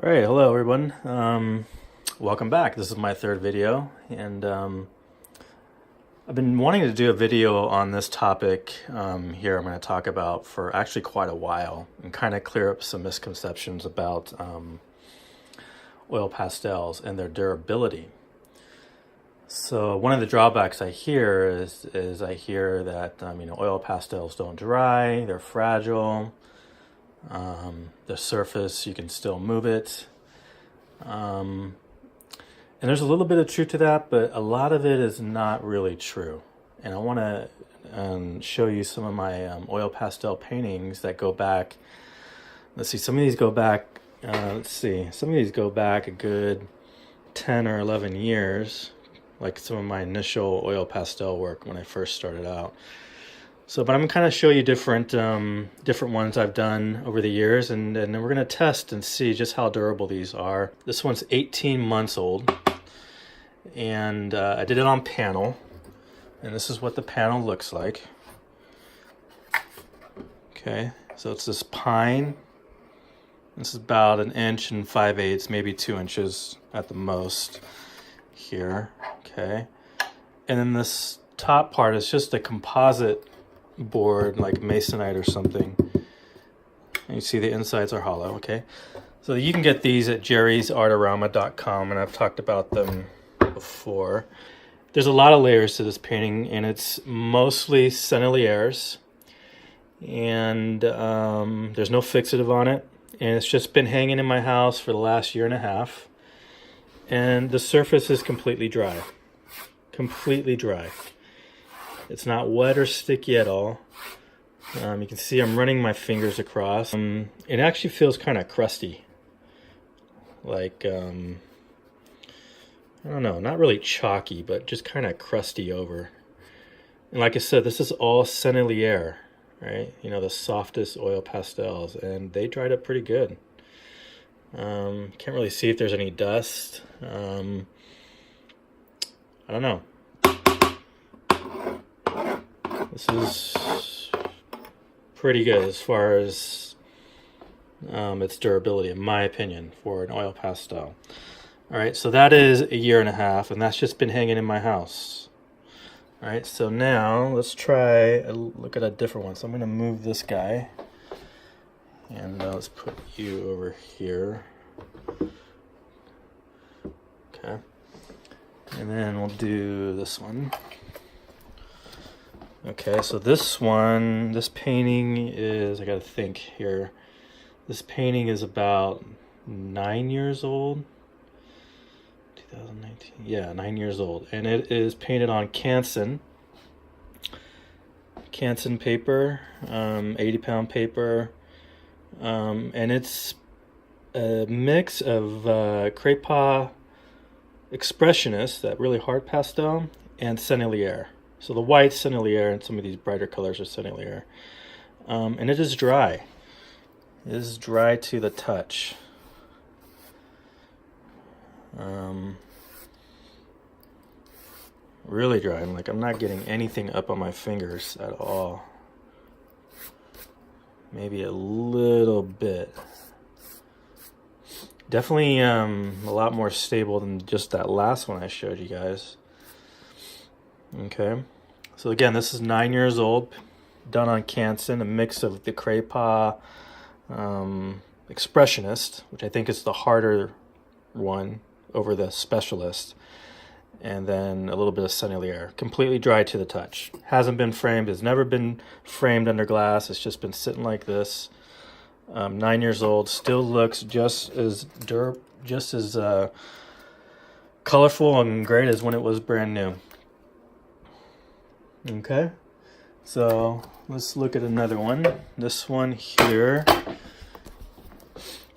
All right, hello everyone. Welcome back. This is my third video, and I've been wanting to do a video on this topic here I'm going to talk about for actually quite a while and kind of clear up some misconceptions about oil pastels and their durability. So one of the drawbacks I hear is I hear that oil pastels don't dry, they're fragile. The surface, you can still move it. And there's a little bit of truth to that, but a lot of it is not really true. And I want to show you some of my oil pastel paintings that go back. Let's see, some of these go back, some of these go back a good 10 or 11 years, like some of my initial oil pastel work when I first started out. So, but I'm kind of show you different ones I've done over the years, and then we're going to test and see just how durable these are. This one's 18 months old, and I did it on panel, and this is what the panel looks like. Okay, so it's this pine. This is about 1 5/8 inches, maybe 2 inches at the most here. Okay, and then this top part is just a composite board, like masonite or something. And you see the insides are hollow. Okay, so you can get these at jerrysartorama.com, and I've talked about them before. There's a lot of layers to this painting, and it's mostly Senneliers, and there's no fixative on it, and it's just been hanging in my house for the last 1.5 years, and the surface is completely dry. It's not wet or sticky at all. You can see I'm running my fingers across. It actually feels kind of crusty. Like, I don't know, not really chalky, but just kind of crusty over. And like I said, this is all Sennelier, right? You know, the softest oil pastels, and they dried up pretty good. Can't really see if there's any dust. I don't know. This is pretty good as far as its durability, in my opinion, for an oil pastel. All right, so that is 1.5 years, and that's just been hanging in my house. All right, so now let's try a look at a different one. So I'm going to move this guy, and let's put you over here. Okay, and then we'll do this one. Okay, so this painting is, I gotta think here. This painting is about 9 years old. 2019, yeah, 9 years old. And it is painted on Canson paper, 80-pound paper. And it's a mix of Craypa Expressionist, that really hard pastel, and Sennelier. So the white Sennelier and some of these brighter colors are Sennelier. And it is dry. It is dry to the touch. Really dry. I'm not getting anything up on my fingers at all. Maybe a little bit. Definitely a lot more stable than just that last one I showed you guys. Okay, so again, this is 9 years old, done on Canson, a mix of the Craypa Expressionist, which I think is the harder one over the Specialist, and then a little bit of Sennelier. Completely dry to the touch. Hasn't been framed, has never been framed under glass, it's just been sitting like this. 9 years old, still looks just as colorful and great as when it was brand new. Okay, so let's look at another one. This one here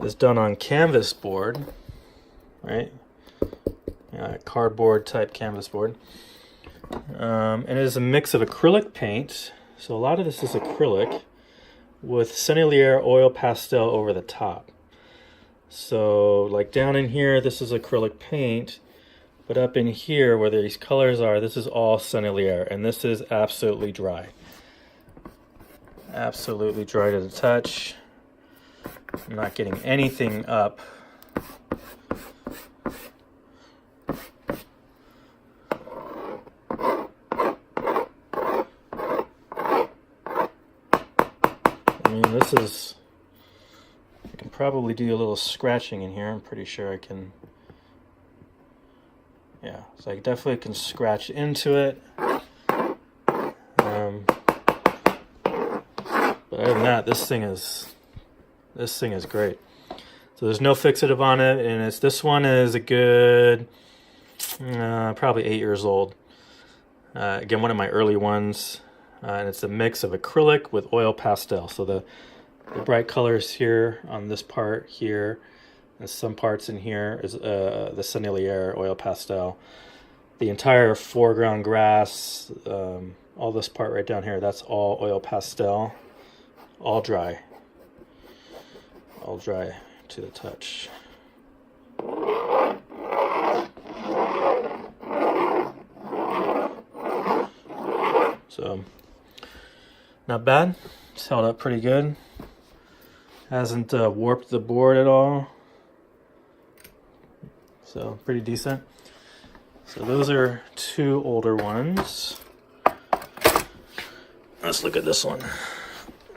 is done on canvas board, right? Cardboard type canvas board. And it is a mix of acrylic paint. So a lot of this is acrylic with Sennelier oil pastel over the top. So like down in here, this is acrylic paint. But up in here, where these colors are, this is all Sennelier, and this is absolutely dry. Absolutely dry to the touch. I'm not getting anything up I mean, this is, I can probably do a little scratching in here. I'm pretty sure I can. Yeah, so I definitely can scratch into it. But other than that, this thing is great. So there's no fixative on it, and this one is a good, probably 8 years old. Again, one of my early ones, and it's a mix of acrylic with oil pastel. So the bright colors here on this part here, and some parts in here is the Sennelier oil pastel. The entire foreground grass, all this part right down here, that's all oil pastel. All dry to the touch. So, not bad. It's held up pretty good. Hasn't warped the board at all. So, pretty decent. So those are two older ones. Let's look at this one.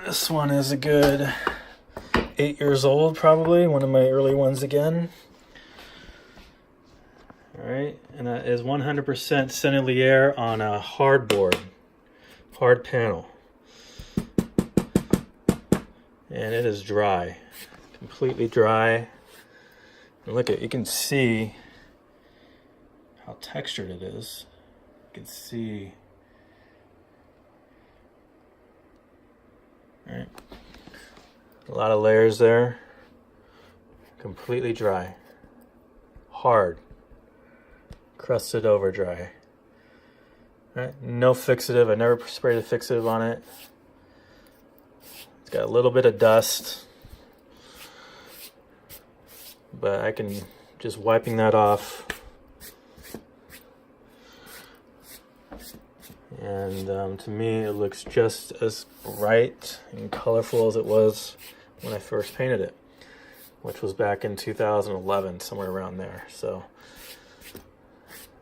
This one is a good 8 years old, probably. One of my early ones again. All right, and that is 100% Sennelier on a hard board, hard panel. And it is dry, completely dry. And look at, you can see how textured it is. You can see. All right. A lot of layers there. Completely dry. Hard. Crusted over dry. All right. No fixative. I never sprayed a fixative on it. It's got a little bit of dust. But I can just wiping that off. And to me, it looks just as bright and colorful as it was when I first painted it, which was back in 2011, somewhere around there. So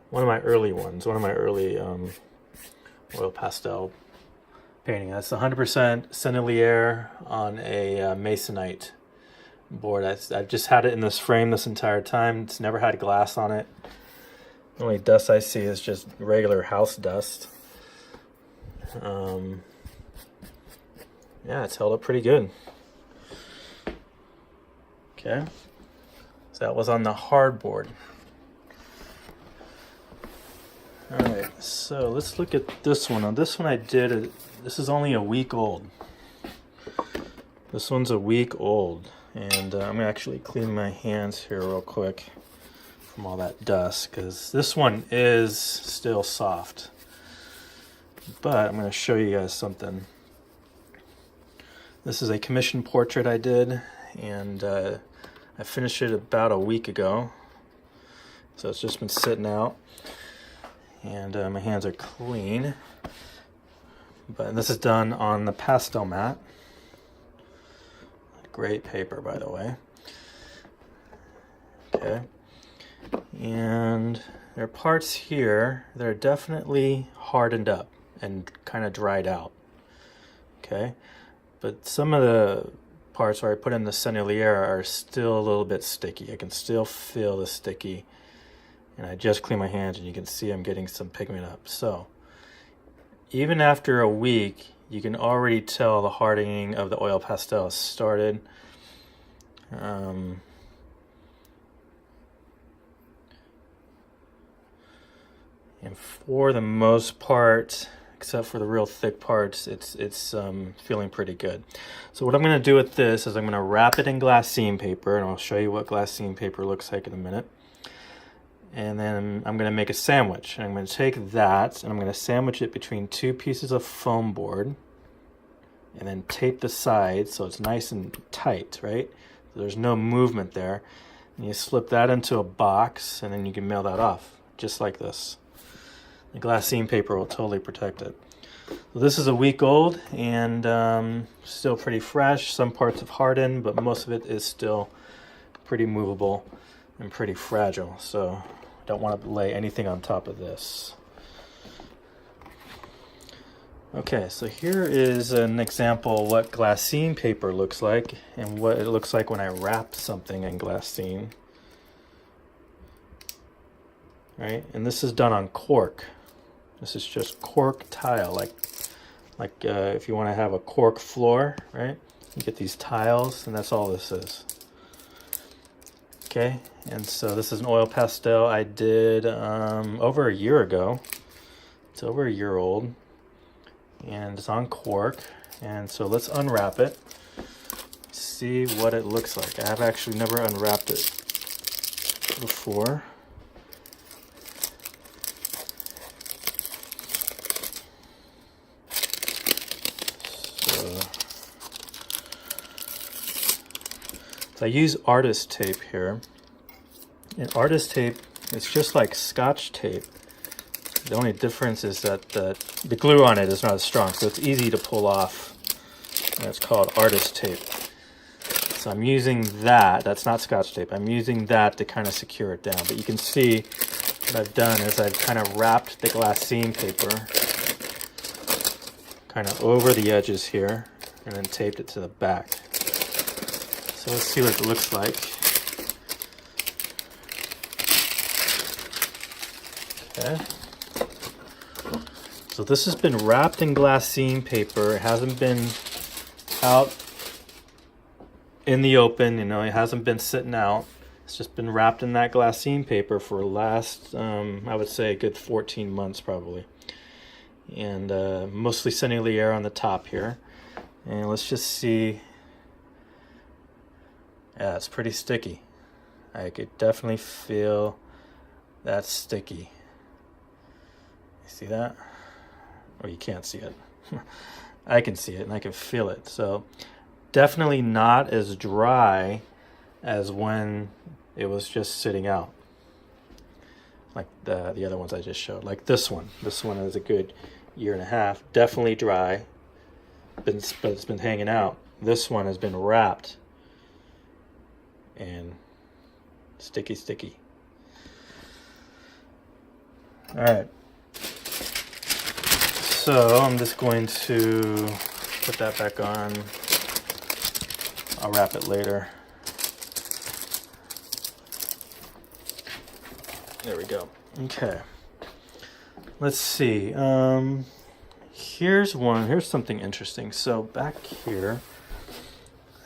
one of my early ones, one of my early oil pastel painting. That's 100% Sennelier on a masonite board. I've just had it in this frame this entire time. It's never had glass on it. The only dust I see is just regular house dust. Yeah, it's held up pretty good. Okay, so that was on the hardboard. All right, so let's look at this one. On this one I did, this is only a week old. This one's a week old, and I'm gonna actually clean my hands here real quick from all that dust, because this one is still soft. But I'm going to show you guys something. This is a commissioned portrait I did, and I finished it about a week ago. So it's just been sitting out, and my hands are clean. But this is done on the Pastelmat. Great paper, by the way. Okay. And there are parts here that are definitely hardened up and kind of dried out. Okay, but some of the parts where I put in the Sennelier are still a little bit sticky. I can still feel the sticky, and I just clean my hands and you can see I'm getting some pigment up. So even after a week, you can already tell the hardening of the oil pastel has started. And for the most part, except for the real thick parts, it's feeling pretty good. So what I'm going to do with this is I'm going to wrap it in glassine paper, and I'll show you what glassine paper looks like in a minute. And then I'm going to make a sandwich. And I'm going to take that, and I'm going to sandwich it between two pieces of foam board, and then tape the sides so it's nice and tight, right? So there's no movement there. And you slip that into a box, and then you can mail that off, just like this. The glassine paper will totally protect it. So this is a week old and still pretty fresh. Some parts have hardened, but most of it is still pretty movable and pretty fragile, so I don't want to lay anything on top of this. Okay, so here is an example of what glassine paper looks like and what it looks like when I wrap something in glassine. Right, and this is done on cork. This is just cork tile, like if you want to have a cork floor, right? You get these tiles, and that's all this is. Okay, and so this is an oil pastel I did over a year ago. It's over a year old. And it's on cork, and so let's unwrap it, see what it looks like. I have actually never unwrapped it before. So I use artist tape here, and artist tape is just like Scotch tape. The only difference is that the glue on it is not as strong, so it's easy to pull off. And it's called artist tape. So I'm using that. That's not Scotch tape. I'm using that to kind of secure it down. But you can see what I've done is I've kind of wrapped the glassine paper kind of over the edges here and then taped it to the back. So let's see what it looks like. Okay. So this has been wrapped in glassine paper. It hasn't been out in the open, you know, it hasn't been sitting out. It's just been wrapped in that glassine paper for the last, I would say a good 14 months probably. And mostly Sennelier on the top here. And let's just see. Yeah, it's pretty sticky. I could definitely feel that sticky. You see that? Or you can't see it. I can see it and I can feel it. So definitely not as dry as when it was just sitting out. Like the other ones I just showed. Like this one. This one is a good year and a half. Definitely dry. But it's been hanging out. This one has been wrapped. And sticky, sticky. All right. So I'm just going to put that back on. I'll wrap it later. There we go. Okay. Let's see. Here's something interesting. So back here,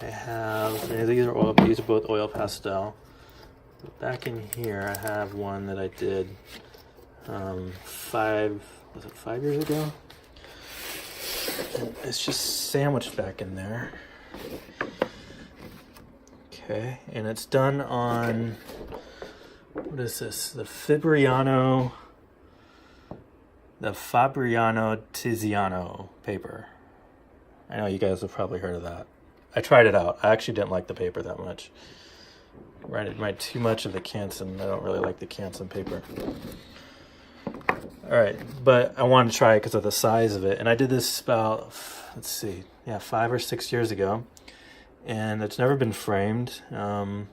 I have, these are both oil pastel. Back in here, I have one that I did 5 years ago? And it's just sandwiched back in there. Okay, and it's done on, what is this? The Fabriano Tiziano paper. I know you guys have probably heard of that. I tried it out. I actually didn't like the paper that much. Right, too much of the Canson. I don't really like the Canson paper. All right, but I wanted to try it because of the size of it. And I did this about, let's see, yeah, 5 or 6 years ago. And it's never been framed. And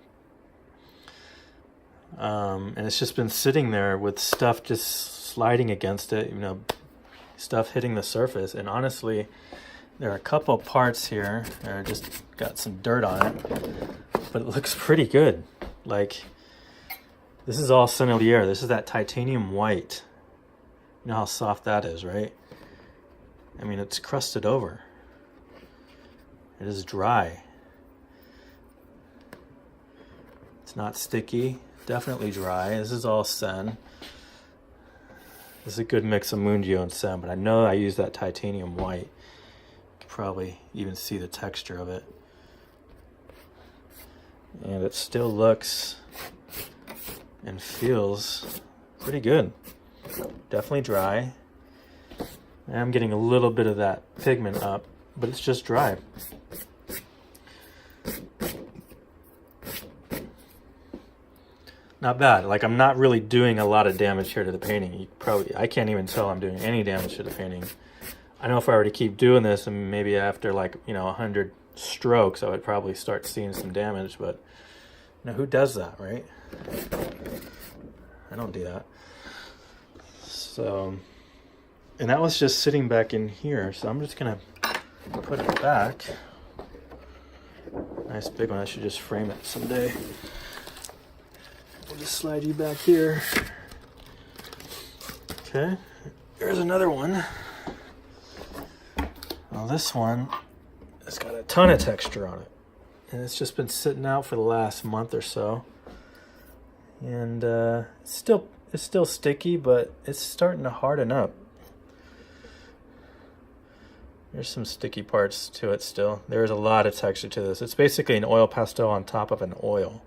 it's just been sitting there with stuff just sliding against it, you know, stuff hitting the surface. And honestly, there are a couple parts here that are just got some dirt on it, but it looks pretty good. Like, this is all Sennelier. This is that titanium white. You know how soft that is, right? I mean, it's crusted over. It is dry. It's not sticky. Definitely dry. This is all Sen. This is a good mix of Mungyo and Sen, but I know I use that titanium white. You can probably even see the texture of it. And it still looks and feels pretty good. Definitely dry. And I'm getting a little bit of that pigment up, but it's just dry. Not bad. Like, I'm not really doing a lot of damage here to the painting. I can't even tell I'm doing any damage to the painting. I know if I were to keep doing this, and maybe after, like, you know, 100 strokes, I would probably start seeing some damage, but Now, who does that, right? I don't do that. So, and that was just sitting back in here. So I'm just gonna put it back. Nice big one. I should just frame it someday. We'll just slide you back here. Okay, there's another one. Well, this one has got a ton of texture on it. And it's just been sitting out for the last month or so. And it's still sticky, but it's starting to harden up. There's some sticky parts to it still. There's a lot of texture to this. It's basically an oil pastel on top of an oil.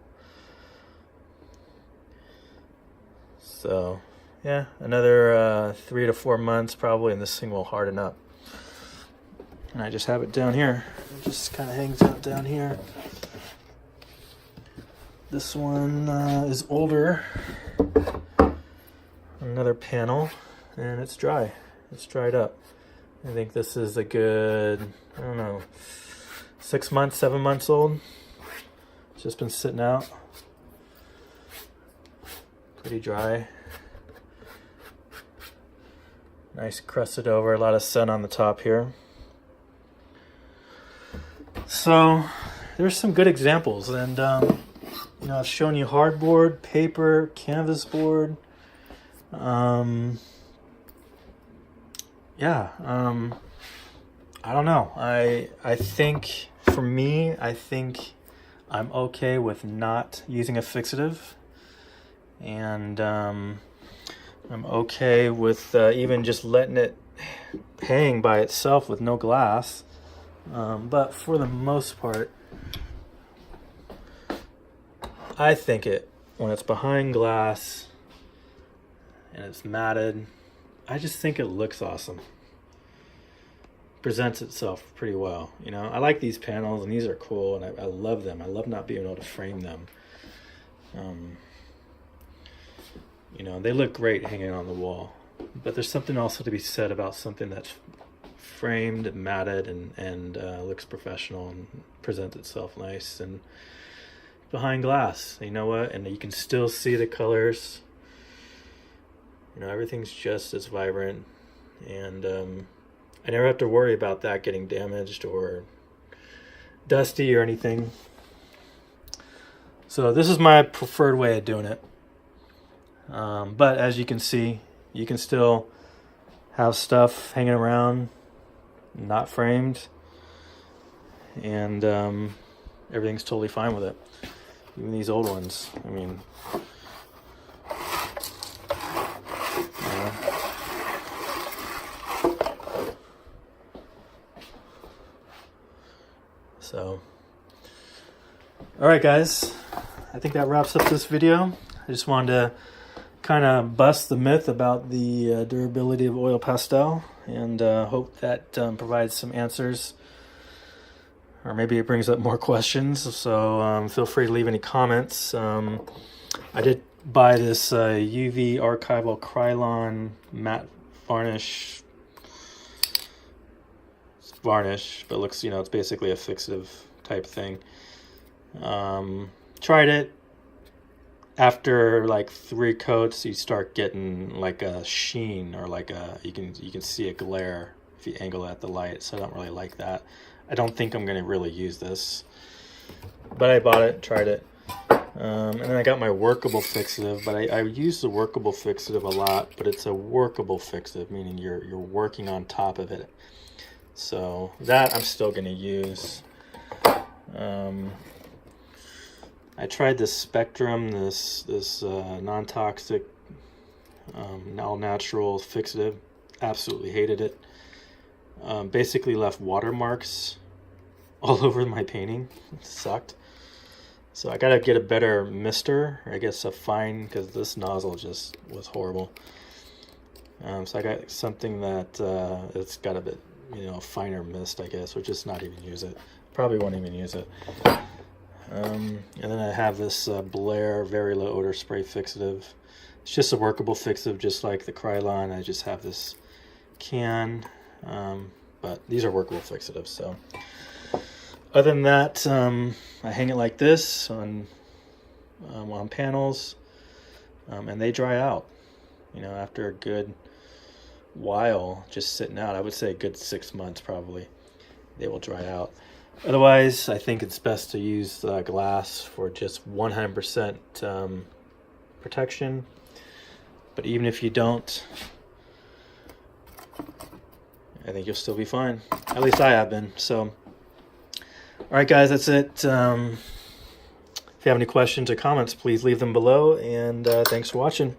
So, yeah, another 3 to 4 months probably, and this thing will harden up. And I just have it down here. It just kind of hangs out down here. This one is older. Another panel, and it's dry. It's dried up. I think this is a good, I don't know, 6 months, 7 months old. It's just been sitting out. Pretty dry. Nice crusted over, a lot of sun on the top here. So there's some good examples, and you know, I've shown you hardboard, paper, canvas board. Yeah, I don't know. I think for me, I think I'm okay with not using a fixative, and I'm okay with even just letting it hang by itself with no glass. But for the most part, I think when it's behind glass and it's matted, I just think it looks awesome. Presents itself pretty well. You know, I like these panels, and these are cool, and I love them. I love not being able to frame them. You know, they look great hanging on the wall. But there's something also to be said about something that's framed, matted, and looks professional and presents itself nice and behind glass. You know what? And you can still see the colors. You know, everything's just as vibrant, and I never have to worry about that getting damaged or dusty or anything. So this is my preferred way of doing it. But as you can see, you can still have stuff hanging around, not framed, and everything's totally fine with it. Even these old ones, I mean, so, all right, guys, I think that wraps up this video. I just wanted to kind of bust the myth about the durability of oil pastel, and hope that provides some answers, or maybe it brings up more questions. So feel free to leave any comments. I did buy this UV archival Krylon matte varnish. It's varnish, but looks, you know, it's basically a fixative type thing. Tried it. After like 3 coats, you start getting like a sheen, or like you can see a glare if you angle at the light. So I don't really like that. I don't think I'm gonna really use this, but I bought it, tried it, and then I got my workable fixative. But I use the workable fixative a lot, but it's a workable fixative, meaning you're working on top of it. So that I'm still gonna use. I tried this Spectrum, this non-toxic, all-natural fixative. Absolutely hated it. Basically left watermarks all over my painting. It sucked. So I gotta get a better mister, I guess a fine, because this nozzle just was horrible. So I got something that it's got a bit, you know, finer mist, I guess, or just not even use it. Probably won't even use it. And then I have this Blair very low odor spray fixative. It's just a workable fixative, just like the Krylon. I just have this can, but these are workable fixatives. So other than that, I hang it like this on on panels, and they dry out, you know, after a good while just sitting out. I would say a good 6 months probably, they will dry out. Otherwise, I think it's best to use glass for just 100% protection. But even if you don't, I think you'll still be fine. At least I have been. So, all right, guys, that's it. If you have any questions or comments, please leave them below. And thanks for watching.